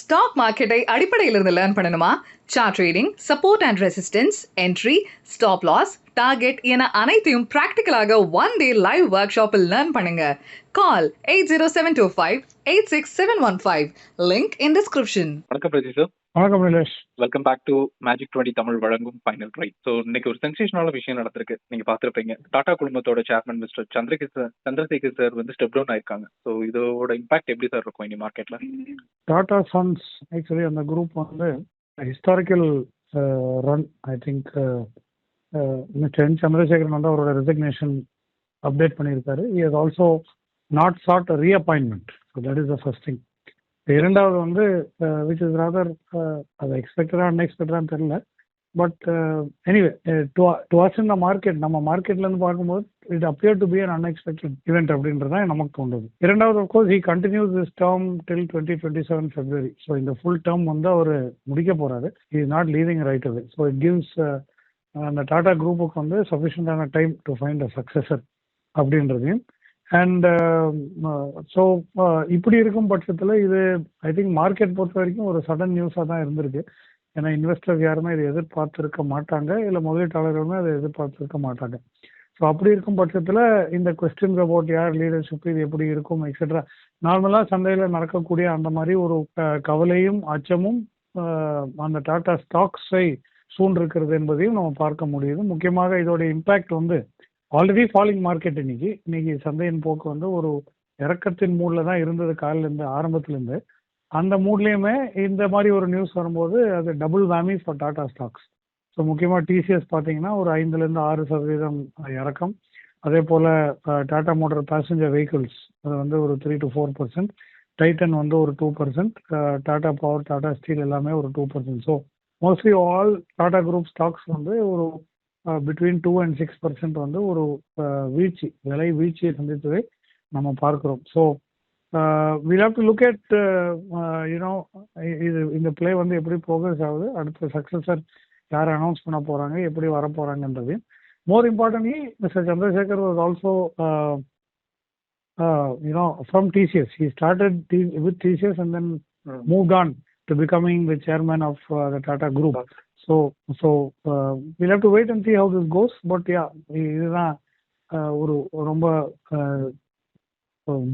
Stock மார்க்கெட்டை அடிப்படையிலிருந்து learn பண்ணணுமா? Chart trading, support and resistance, entry, stop loss, target என அனைத்தையும் பிராக்டிக்கலாக ஒன் டே லைவ் ஒர்க் ஷாப்பில் லேர்ன் பண்ணுங்க. கால் 8072586715. Link in description. வணக்கம் பிரஜி சார். வணக்கம் Nilesh. Welcome back to magic 20 Tamil வழங்கும் ஃபைனல் ரைட். ஸோ இன்னைக்கு ஒரு சென்சேஷனான விஷயம் நடந்திருக்கு. நீங்க பார்த்துருப்பீங்க. டாடா குழுமத்தோட சேர்மன் மிஸ்டர் சந்திரசேகர் சார் வந்து ஸ்டெப் டவுன் ஆயிருக்காங்க. ஸோ இதோட இம்பாக்ட் எப்படி சார் இருக்கும் இனி மார்க்கெட்ல? டாடா சன்ஸ் ஆக்சுவலி அந்த குரூப் வந்து historical run. I think mister Chandrasekaran வந்து அவரோட ரெசிக்னேஷன் அப்டேட் பண்ணியிருக்காரு. He has also not sought reappointment. So that is the first thing. இரண்டாவது வந்து விச் இஸ் ராதர் அது எக்ஸ்பெக்டடா அன்எக்ஸ்பெக்டடான்னு தெரியல. But anyway to watch in the market, நம்ம மார்க்கெட்லேருந்து பார்க்கும்போது it appear to be an unexpected event அப்படின்றது தான் நமக்கு தோன்றுது. இரண்டாவது of course he continues this term till 2027 February. So இந்த ஃபுல் டேர்ம் வந்து அவர் முடிக்க போறாரு. He is not leaving right away. So it gives அந்த டாடா குரூப்புக்கு வந்து சஃபிஷியன்டான time to find a successor அப்படின்றதையும். அண்ட் ஸோ இப்படி இருக்கும் பட்சத்தில் இது ஐ திங்க் மார்க்கெட் பொறுத்த வரைக்கும் ஒரு சடன் நியூஸாக தான் இருந்திருக்கு. ஏன்னா இன்வெஸ்டர்ஸ் யாருமே இதை எதிர்பார்த்துருக்க மாட்டாங்க, இல்லை முதலீட்டாளர்களுமே அதை எதிர்பார்த்துருக்க மாட்டாங்க. ஸோ அப்படி இருக்கும் பட்சத்தில் இந்த கொஸ்டின்ஸ் அபவுட் யார் லீடர்ஷிப், இது எப்படி இருக்கும் எக்ஸெட்ரா, நார்மலாக சந்தையில் நடக்கக்கூடிய அந்த மாதிரி ஒரு கவலையும் அச்சமும் அந்த டாடா ஸ்டாக்ஸை சூழ்ந்திருக்கிறது என்பதையும் நம்ம பார்க்க முடியுது. முக்கியமாக இதோட இம்பேக்ட் வந்து ஆல்ரெடி ஃபாலிங் மார்க்கெட். இன்னைக்கு சந்தையின் போக்கு வந்து ஒரு இறக்கத்தின் மூடில் தான் இருந்தது காலிலேருந்து ஆரம்பத்துலேருந்து. அந்த மூட்லேயுமே இந்த மாதிரி ஒரு நியூஸ் வரும்போது அது double whammy for Tata stocks. So முக்கியமாக டிசிஎஸ் பார்த்தீங்கன்னா ஒரு 5-6% இறக்கம். அதே போல் டாடா மோட்டார் பேசஞ்சர் வெஹிக்கிள்ஸ் அது வந்து ஒரு 3 to 4%, டைட்டன் வந்து ஒரு 2%, டாடா பவர், டாடா ஸ்டீல் எல்லாமே ஒரு 2%. So mostly all Tata group stocks வந்து ஒரு பிட்வீன் 2 and 6% வந்து ஒரு விலை வீழ்ச்சியை சந்தித்ததை நம்ம பார்க்கிறோம். So we'll have to look at இது இந்த பிளே வந்து எப்படி ப்ரோக்ரஸ் ஆகுது, அடுத்த சக்சஸர் யார் அனௌன்ஸ் பண்ண போறாங்க, எப்படி வர போறாங்கன்றது. More importantly mister Chandrasekhar was also from TCS. He started with TCS and then moved on to becoming the chairman of the Tata Group. So we'll have to wait and see how this goes. But yeah, இதுதான் ஒரு ரொம்ப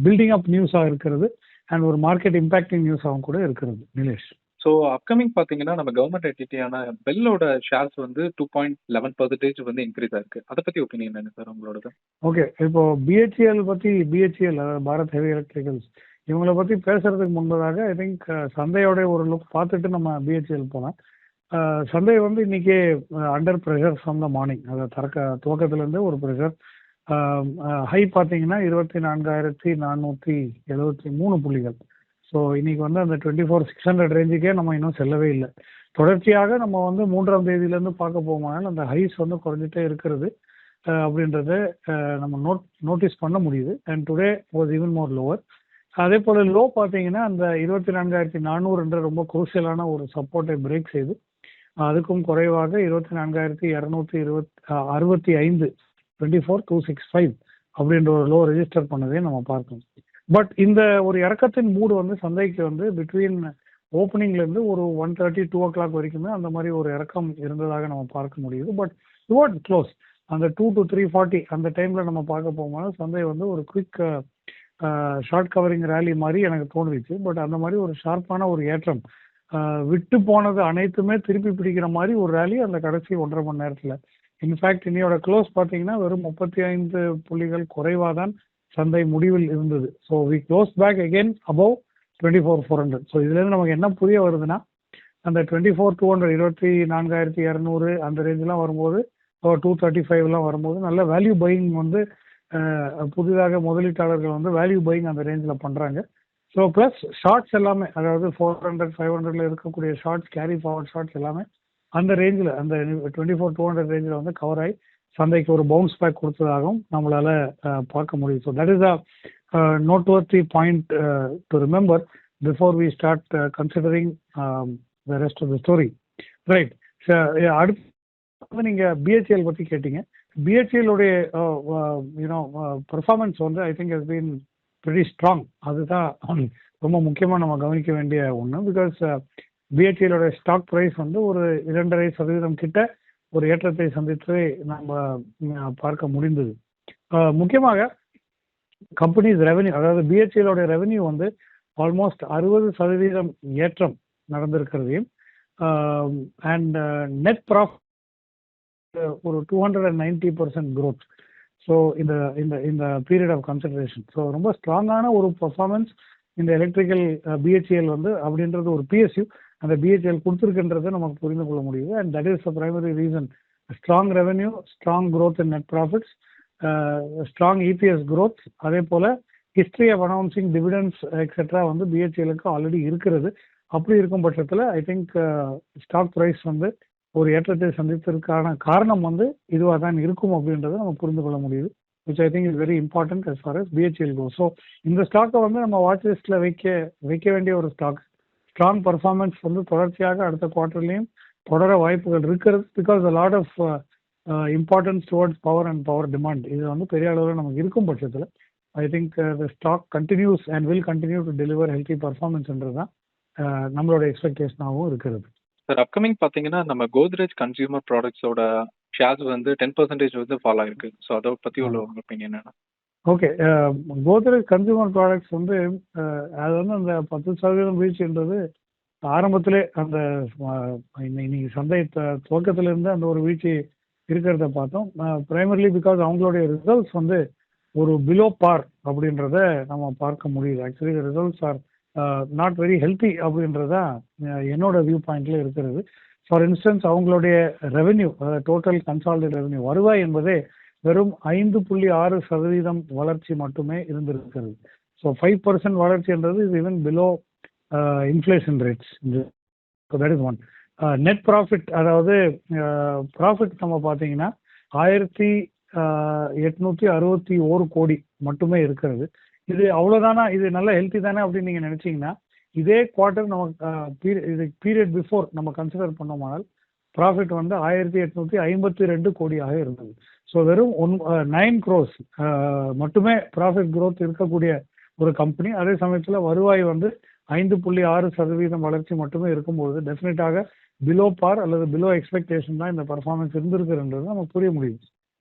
building up நியூஸாக இருக்கிறது and ஒரு market impacting நியூஸாகவும் கூட இருக்கிறது Nilesh. So upcoming பார்த்தீங்கன்னா நம்ம கவர்மெண்ட் என்டிட்டியான பெல்லோட ஷேர்ஸ் வந்து 2.11% வந்து இன்க்ரீஸ் ஆயிருக்கு. அதை பற்றி ஒப்பீனியன் என்ன சார் உங்களோட? ஓகே, இப்போ பிஹெச்இஎல் பற்றி, பிஹெச்இஎல் பாரத் ஹெவி எலக்ட்ரிக்கல்ஸ், இவங்களை பற்றி பேசுறதுக்கு முன்பதாக ஐ திங்க் சந்தையோட ஒரு லுக் பார்த்துட்டு நம்ம பிஹெச்இஎல் போகலாம். சந்தை வந்து இன்னைக்கு under pressure from the morning. அதை துவக்கத்துலேருந்து ஒரு ப்ரெஷர். ஹை பார்த்தீங்கன்னா 24,473 புள்ளிகள். ஸோ இன்னைக்கு வந்து அந்த 24,600 ரேஞ்சுக்கே நம்ம இன்னும் செல்லவே இல்லை. தொடர்ச்சியாக நம்ம வந்து 3ஆம் தேதியிலேருந்து பார்க்க போகும்போது அந்த ஹைஸ் வந்து குறைஞ்சிட்டே இருக்கிறது அப்படின்றத நம்ம நோட்டீஸ் பண்ண முடியுது. And today was even more lower. அதே போல் லோ பார்த்தீங்கன்னா அந்த 24,400 ரொம்ப குரூசியலான ஒரு சப்போர்ட்டை பிரேக் செய்து அதுக்கும் குறைவாக 24,265 24,265 அப்படின்ற ஒரு லோ ரெஜிஸ்டர் பண்ணதே நம்ம பார்க்கணும். பட் இந்த ஒரு இறக்கத்தின் மூடு வந்து சந்தைக்கு வந்து பிட்வீன் ஓப்பனிங்லேருந்து ஒரு 1:30 2 o'clock வரைக்குமே அந்த மாதிரி ஒரு இறக்கம் இருந்ததாக நம்ம பார்க்க முடியுது. பட் டுவர்ட் க்ளோஸ் அந்த 2 to 340 அந்த டைமில் நம்ம பார்க்க போகும்போது சந்தை வந்து ஒரு குவிக் ஷார்ட் கவரிங் ரேலி மாதிரி எனக்கு தோணுச்சு. பட் அந்த மாதிரி ஒரு ஷார்ப்பான ஒரு ஏற்றம், விட்டு போனது அனைத்துமே திருப்பி பிடிக்கிற மாதிரி ஒரு ரேலி அந்த கடைசி 1.5 மணி நேரத்தில். இன்ஃபேக்ட் இன்னையோட க்ளோஸ் பார்த்தீங்கன்னா வெறும் 35 புள்ளிகள் குறைவாக தான் சந்தை முடிவில் இருந்தது. So we close back again above 24,400. So இதுலேருந்து நமக்கு என்ன புரிய வருதுன்னா அந்த 24,200 24,200 அந்த ரேஞ்செலாம் வரும்போது 235 வரும்போது நல்ல வேல்யூ பையிங் வந்து புதிதாக முதலீட்டாளர்கள் வந்து வேல்யூ பையிங் அந்த ரேஞ்சில் பண்ணுறாங்க. ஸோ ப்ளஸ் ஷார்ட்ஸ் எல்லாமே, அதாவது 400 500 இருக்கக்கூடிய ஷார்ட்ஸ், கேரி ஃபார்வர்ட் ஷார்ட்ஸ் எல்லாமே அந்த ரேஞ்சில் அந்த 24,200 ரேஞ்சில் வந்து கவர் ஆகி சந்தைக்கு ஒரு பவுன்ஸ் பேக் கொடுத்ததாகவும் நம்மளால பார்க்க முடியும். So that is a noteworthy point to remember before we start considering the rest of the story. Right. அடுத்து நீங்கள் பிஹெச்இஎல் பற்றி கேட்டீங்க. பிஹெச்இஎல் உடைய பெர்ஃபார்மன்ஸ் வந்து I think has been pretty strong. அதுதான் ரொம்ப முக்கியமாக நம்ம கவனிக்க வேண்டிய ஒன்று. பிகாஸ் பிஹெச்இஎலோட ஸ்டாக் ப்ரைஸ் வந்து ஒரு 2.5% கிட்ட ஒரு ஏற்றத்தை சந்தித்து நம்ம பார்க்க முடிந்தது. முக்கியமாக கம்பெனிஸ் ரெவன்யூ, அதாவது பிஹெச்இஎலோட ரெவன்யூ வந்து ஆல்மோஸ்ட் 60% ஏற்றம் நடந்திருக்கிறதையும் அண்ட் நெட் ப்ராஃபிட் ஒரு 290% growth. ஸோ இந்த இந்த இந்த பீரியட் ஆஃப் கன்சிடரேஷன், ஸோ ரொம்ப ஸ்ட்ராங்கான ஒரு பர்ஃபார்மன்ஸ் இந்த எலக்ட்ரிக்கல் பிஹெச்இஎல் வந்து அப்படின்றது ஒரு பிஎஸ்யூ அந்த பிஹெச்இஎல் கொடுத்துருக்குன்றதை நமக்கு புரிந்து கொள்ள முடியுது. And that is the primary reason. Strong revenue, strong growth in net profits, strong EPS growth, அதே போல் history of announcing dividends etcetera வந்து பிஹெச்இஎலுக்கு ஆல்ரெடி இருக்கிறது. அப்படி இருக்கும் பட்சத்தில் ஐ திங்க் ஸ்டாக் ப்ரைஸ் வந்து ஒரு ஏற்றத்தை சந்தித்ததற்கான காரணம் வந்து இதுவாக தான் இருக்கும் அப்படின்றத நம்ம புரிந்து கொள்ள முடியுது. Which I think is very important as far as BHEL goes. So இந்த ஸ்டாக்கை வந்து நம்ம வாட்ச் லிஸ்ட்டில் வைக்க வேண்டிய ஒரு ஸ்டாக். ஸ்ட்ராங் பர்ஃபார்மன்ஸ் வந்து தொடர்ச்சியாக அடுத்த குவார்ட்டர்லையும் தொடர வாய்ப்புகள் இருக்கிறது. Because a lot of importance towards power and power demand இது வந்து பெரிய அளவில் நமக்கு இருக்கும் பட்சத்தில் I think the stock continues and will continue to deliver healthy பர்ஃபார்மன்ஸ்ன்றது தான் நம்மளோட எக்ஸ்பெக்டேஷனாகவும் இருக்கிறது. சார் அப்கமிங் பார்த்தீங்கன்னா நம்ம கோத்ரேஜ் கன்சியூமர் ப்ராடக்ட்ஸோட ஷேர்ஸ் வந்து 10% வந்து ஃபாலோ ஆயிருக்கு. ஸோ அதை பற்றி உள்ள உங்கள் ஒப்பீனியன் என்ன? ஓகே, கோத்ரேஜ் கன்சியூமர் ப்ராடக்ட்ஸ் வந்து அது வந்து அந்த 10% வீழ்ச்சின்றது ஆரம்பத்திலே அந்த இன்னைக்கு சந்தை துவக்கத்திலிருந்து அந்த ஒரு வீழ்ச்சி இருக்கிறத பார்த்தோம். பிரைமர்லி பிகாஸ் அவங்களுடைய ரிசல்ட்ஸ் வந்து ஒரு பிலோ பார் அப்படின்றத நம்ம பார்க்க முடியுது. Actually results are not very healthy அப்படின்றதா என்னோட வியூ பாயிண்ட்ல இருக்கிறது. ஃபார் இன்ஸ்டன்ஸ் அவங்களுடைய ரெவென்யூ, டோட்டல் கன்சாலிடேட் ரெவென்யூ வருவாய் என்பதே வெறும் 5.6% வளர்ச்சி மட்டுமே இருந்திருக்கிறது. ஸோ 5% வளர்ச்சின்றது இது even below inflation rates. That is one. Net profit, அதாவது ப்ராஃபிட் நம்ம பார்த்தீங்கன்னா 1861 கோடி மட்டுமே இருக்கிறது. இது அவ்வளோதானா, இது நல்ல ஹெல்த்தி தானே அப்படின்னு நீங்கள் நினச்சிங்கன்னா இதே குவார்ட்டர் நமக்கு இது பீரியட் பிஃபோர் நம்ம கன்சிடர் பண்ணோமானால் ப்ராஃபிட் வந்து 1852 கோடியாக இருந்தது. ஸோ வெறும் 9 crores மட்டுமே ப்ராஃபிட் growth இருக்கக்கூடிய ஒரு கம்பெனி. அதே சமயத்தில் வருவாய் வந்து 5.6% வளர்ச்சி மட்டுமே இருக்கும்போது டெஃபினட்டாக பிலோ பார் அல்லது பிலோ எக்ஸ்பெக்டேஷன் தான் இந்த பர்ஃபார்மன்ஸ் இருந்திருக்குன்றது நமக்கு புரிய முடியுது.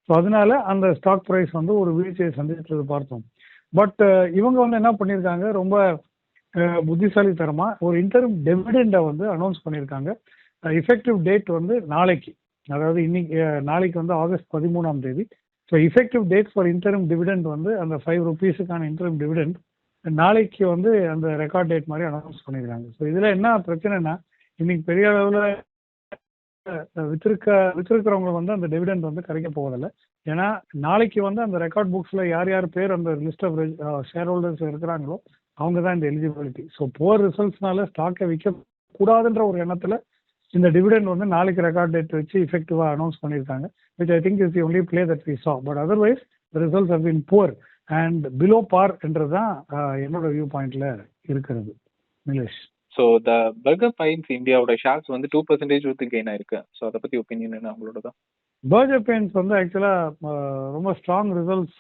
ஸோ அதனால அந்த ஸ்டாக் ப்ரைஸ் வந்து ஒரு வீழ்ச்சியை சந்தித்தது பார்த்தோம். பட் இவங்க வந்து என்ன பண்ணியிருக்காங்க, ரொம்ப புத்திசாலித்தனமாக ஒரு இன்டர்ம் டிவிடெண்டை வந்து அனௌன்ஸ் பண்ணியிருக்காங்க. எஃபெக்டிவ் டேட் வந்து நாளைக்கு, அதாவது நாளைக்கு வந்து ஆகஸ்ட் 13ஆம் தேதி. So effective date for interim dividend வந்து அந்த 5 rupeesக்கான இன்டர்ம் டிவிடெண்ட் நாளைக்கு வந்து அந்த ரெக்கார்ட் டேட் மாதிரி அனௌன்ஸ் பண்ணியிருக்காங்க. ஸோ இதில் என்ன பிரச்சனைனா, இன்னைக்கு பெரிய அளவில் வித்திருக்கிறவங்களுக்கு வந்து அந்த டிவிடெண்ட் வந்து கிடைக்க போவதில்லை. ஏன்னா நாளைக்கு வந்து அந்த ரெக்கார்ட் புக்ஸில் யார் யார் பேர் அந்த லிஸ்ட் ஆஃப் ஷேர் ஹோல்டர்ஸ் இருக்கிறாங்களோ அவங்க தான் இந்த எலிஜிபிலிட்டி. ஸோ புவர் ரிசல்ட்ஸ்னால ஸ்டாக்கை விற்கக்கூடாதுன்ற ஒரு எண்ணத்தில் இந்த டிவிடெண்ட் வந்து நாளைக்கு ரெக்கார்ட் டேட் வச்சு இஃபெக்டிவாக அனௌன்ஸ் பண்ணியிருக்காங்க. Which I think is the only play that we saw. But otherwise the results have been poor and below par என்றது தான் என்னோட வியூ பாயிண்ட்ல இருக்கிறது. Nilesh, so the Berger paints இந்தியாவோட ஷேர்ஸ் வந்து 2% வந்து கெயின் ஆயிருக்கு. ஸோ அதை பற்றி ஒப்பீனியன் என்ன அவங்களோட தான்? பர்கர் பெயின்ஸ் வந்து ஆக்சுவலாக ரொம்ப ஸ்ட்ராங் ரிசல்ட்ஸ்,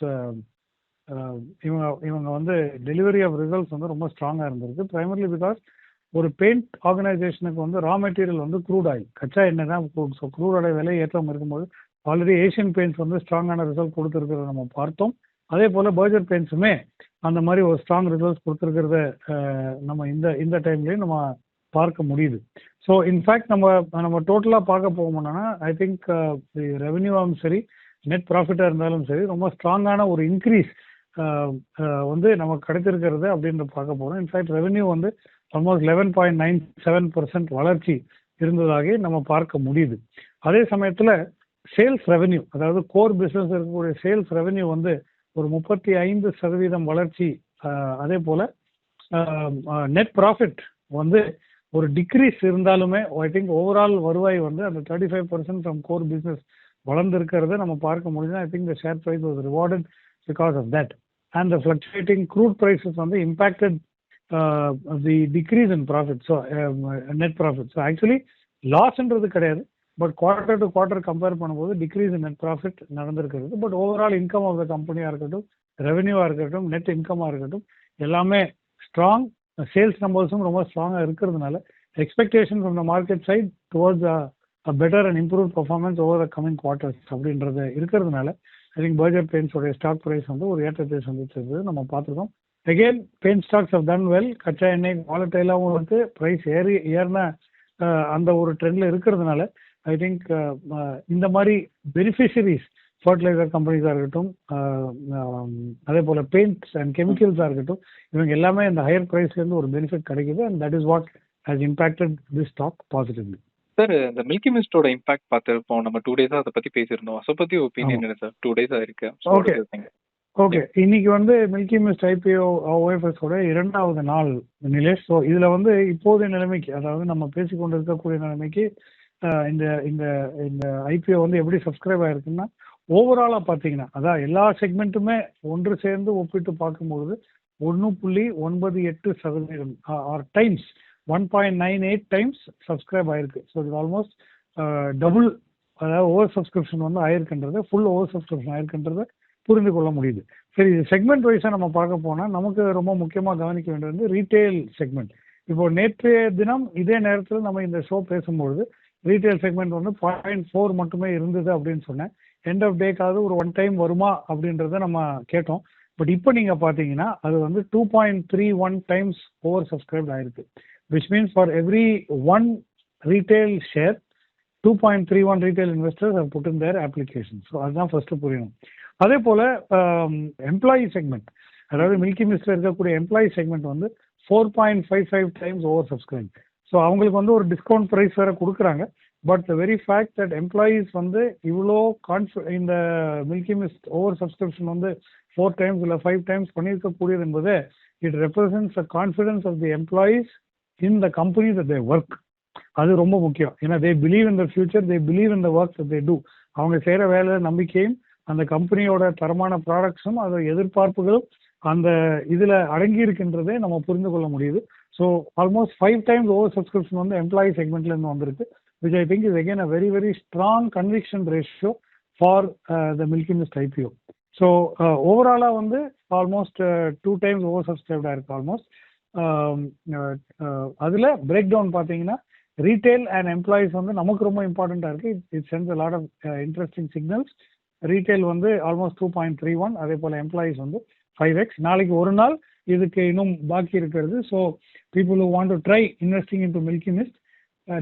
இவங்க வந்து டெலிவரி ஆஃப் ரிசல்ட்ஸ் வந்து ரொம்ப ஸ்ட்ராங்காக இருந்திருக்கு. ப்ரைமர்லி பிகாஸ் ஒரு பெயிண்ட் ஆர்கனைசேஷனுக்கு வந்து ரா மெட்டீரியல் வந்து க்ரூட் ஆயில், கச்சா எண்ணெய் தான் க்ரூட். ஸோ க்ரூடோட விலை ஏற்றம் இருக்கும்போது ஆல்ரெடி ஏஷியன் பெயிண்ட்ஸ் வந்து ஸ்ட்ராங்கான ரிசல்ட் கொடுத்துருக்கிறத நம்ம பார்த்தோம். அதே போல் பர்கர் பெயிண்ட்ஸுமே அந்த மாதிரி ஒரு ஸ்ட்ராங் ரிசல்ட்ஸ் கொடுத்துருக்கிறத நம்ம இந்த டைம்லேயும் நம்ம பார்க்க முடியுது. ஸோ இன்ஃபேக்ட் நம்ம டோட்டலாக பார்க்க போகணும்னா ஐ திங்க் ரெவென்யூவாகவும் சரி நெட் ப்ராஃபிட்டாக இருந்தாலும் சரி ரொம்ப ஸ்ட்ராங்கான ஒரு இன்க்ரீஸ் வந்து நமக்கு கிடைத்திருக்கிறது அப்படின்னு பார்க்க போகிறோம். இன்ஃபேக்ட் ரெவென்யூ வந்து ஆல்மோஸ்ட் 11.97% வளர்ச்சி இருந்ததாக நம்ம பார்க்க முடியுது. அதே சமயத்தில் சேல்ஸ் ரெவென்யூ, அதாவது கோர் பிஸ்னஸ் இருக்கக்கூடிய சேல்ஸ் ரெவென்யூ வந்து ஒரு 35% வளர்ச்சி. அதே போல் நெட் ப்ராஃபிட் வந்து ஒரு டிக்ரீஸ் இருந்தாலுமே ஐ திங்க் ஓவரால் வருவாய் வந்து அந்த 35% ஃப்ரம் கோர் பிஸ்னஸ் வளர்ந்துருக்கிறத நம்ம பார்க்க முடியுது. I think the share price was rewarded because of that. And the fluctuating crude prices வந்து impacted the decrease in profit. So net profit, so actually லாஸ்ன்றது கிடையாது, but quarter to quarter compare பண்ணும்போது decrease in net profit நடந்திருக்கிறது. But overall income of the கம்பெனியாக இருக்கட்டும், ரெவென்யூவாக இருக்கட்டும், net இன்கமாக இருக்கட்டும், எல்லாமே ஸ்ட்ராங் சேல்ஸ் நம்பர்ஸும் ரொம்ப ஸ்ட்ராங்காக இருக்கிறதுனால expectation from the market side towards better and improve performance over the coming quarters அப்படின்றது இருக்கிறதுனால ஐ திங்க் பர்ஜர் பெயிண்ட்ஸோடைய ஸ்டாக் ப்ரைஸ் வந்து ஒரு ஏற்றத்தை சந்திச்சது நம்ம பார்த்துருக்கோம். Again paint stocks have done well. கச்சா எண்ணெய் வாலட்டைலாகவும் வந்து ப்ரைஸ் ஏறின அந்த ஒரு ட்ரெண்டில் இருக்கிறதுனால ஐ திங்க் இந்த மாதிரி பெனிஃபிஷரிஸ் ஃபர்டிலைசர் கம்பெனிஸாக இருக்கட்டும், அதே போல் பெயிண்ட்ஸ் அண்ட் கெமிக்கல்ஸாக இருக்கட்டும், இவங்க எல்லாமே இந்த ஹையர் ப்ரைஸ்லேருந்து ஒரு பெனிஃபிட் கிடைக்குது. And that is what has impacted this stock positively. Sir இந்த மில்கி மிஸ்டோட இம்பாக்ட் பார்த்துருப்போம். நம்ம 2 days அதை பற்றி பேசியிருந்தோம். அதை பற்றி ஒப்பீனியன் என்ன சார்? 2 days ஆயிருக்கு. ஓகே, இன்னைக்கு வந்து மில்கி மிஸ்ட் ஐபிஓ ஓஎஃப்எஸோட 2வது நாள் நிலேஷ். ஸோ இதில் வந்து இப்போதைய நிலைமைக்கு, அதாவது நம்ம பேசிக்கொண்டு இருக்கக்கூடிய நிலைமைக்கு இந்த இந்த இந்த ஐபிஓ வந்து எப்படி சப்ஸ்கிரைப் ஆயிருக்குன்னா, ஓவராலாக பார்த்தீங்கன்னா அதான் எல்லா செக்மெண்ட்டுமே ஒன்று சேர்ந்து ஒப்பிட்டு பார்க்கும்போது 1.98% ஆர் டைம்ஸ் 1.98 டைம்ஸ் சப்ஸ்கிரைப் ஆயிருக்கு. ஸோ இது ஆல்மோஸ்ட் டபுள், அதாவது ஓவர் சப்ஸ்கிரிப்ஷன் வந்து ஆயிருக்குன்றது, ஃபுல் ஓவர் சப்ஸ்கிரிப்ஷன் ஆயிருக்குன்றதை புரிந்து கொள்ள முடியுது. சரி, இது செக்மெண்ட் வைஸாக நம்ம பார்க்க போனால் நமக்கு ரொம்ப முக்கியமாக கவனிக்க வேண்டியது ரீட்டைல் செக்மெண்ட். இப்போ நேற்றைய தினம் இதே நேரத்தில் நம்ம இந்த ஷோ பேசும்பொழுது ரீட்டைல் செக்மெண்ட் வந்து 0.4 மட்டுமே இருந்தது அப்படின்னு சொன்னேன். எண்ட் ஆஃப் டேக்காவது ஒரு 1 டைம் வருமா அப்படின்றத நம்ம கேட்டோம். பட் இப்போ நீங்கள் பார்த்தீங்கன்னா அது வந்து 2.31 டைம்ஸ் ஓவர் சப்ஸ்கிரைப்ட் ஆயிருக்கு. Which means for every 1 retail share 2.31 retail investors have put in their application. So அதுதான் ஃபர்ஸ்ட் புரியணும். அதே போல் எம்ப்ளாயி செக்மெண்ட், அதாவது மில்கி மிஸ்ட்ல இருக்கக்கூடிய எம்ப்ளாயி செக்மெண்ட் வந்து 4.55 டைம்ஸ் ஓவர் சப்ஸ்கிரைப். ஸோ அவங்களுக்கு வந்து ஒரு டிஸ்கவுண்ட் ப்ரைஸ் வேறு கொடுக்குறாங்க. But the very fact that employees வந்து இவ்வளோ இந்த மில்கி மிஸ்ட் ஓவர் சப்ஸ்கிரிப்ஷன் வந்து 4 டைம்ஸ் இல்லை 5 டைம்ஸ் பண்ணியிருக்கக்கூடியது என்பது it represents a confidence of the employees in the company that they work. அது ரொம்ப முக்கியம். ஏன்னா they believe in the future, they believe in the work that they do. அவங்க செய்கிற வேலை நம்பிக்கையும் அந்த கம்பெனியோட தரமான ப்ராடக்ட்ஸும் அது எதிர்பார்ப்புகளும் அந்த இதில் அடங்கி இருக்கின்றதே நம்ம புரிந்து கொள்ள முடியுது. So almost 5 times over subscription வந்து எம்ப்ளாயி செக்மெண்ட்லேருந்து வந்திருக்கு, which I think is again a very very strong conviction ratio for the milky mist IPO. So ஓவராலாக வந்து ஆல்மோஸ்ட் 2 டைம்ஸ் ஓவர் சப்ஸ்கிரைப்டாக இருக்குது ஆல்மோஸ்ட். அதில் பிரேக் டவுன் பார்த்தீங்கன்னா ரீட்டைல் அண்ட் எம்ப்ளாயிஸ் வந்து நமக்கு ரொம்ப இம்பார்ட்டண்ட்டாக இருக்குது. It sends a lot of interesting signals. Retail வந்து ஆல்மோஸ்ட் 2.31, அதே போல் எம்ப்ளாயிஸ் வந்து 5x. நாளைக்கு ஒரு நாள் இதுக்கு இன்னும் பாக்கி இருக்கிறது. So people who want to try investing in to milky mist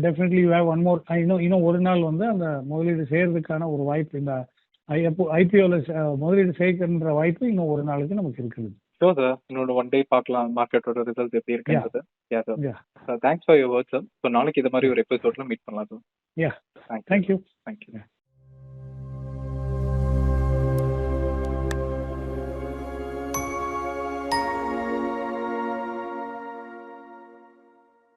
definitely you have one more. இன்னும் ஒரு நாள் வந்து அந்த முதலீடு செய்யறதுக்கான ஒரு வாய்ப்பு, இந்த ஐபிஓவில் முதலீடு செய்கின்ற வாய்ப்பு இன்னும் ஒரு நாளுக்கு நமக்கு இருக்குது. ஸோ சார் இன்னொரு 1 day பார்க்கலாம் மார்க்கெட்டோட ரிசல்ட் எப்படி இருக்குன்றது. Yeah sir, thanks for your words sir. So நாளைக்கு இது மாதிரி ஒரு எபிசோட்ல மீட் பண்ணலாம் சார். யா, தேங்க்யூ. தேங்க்யூ.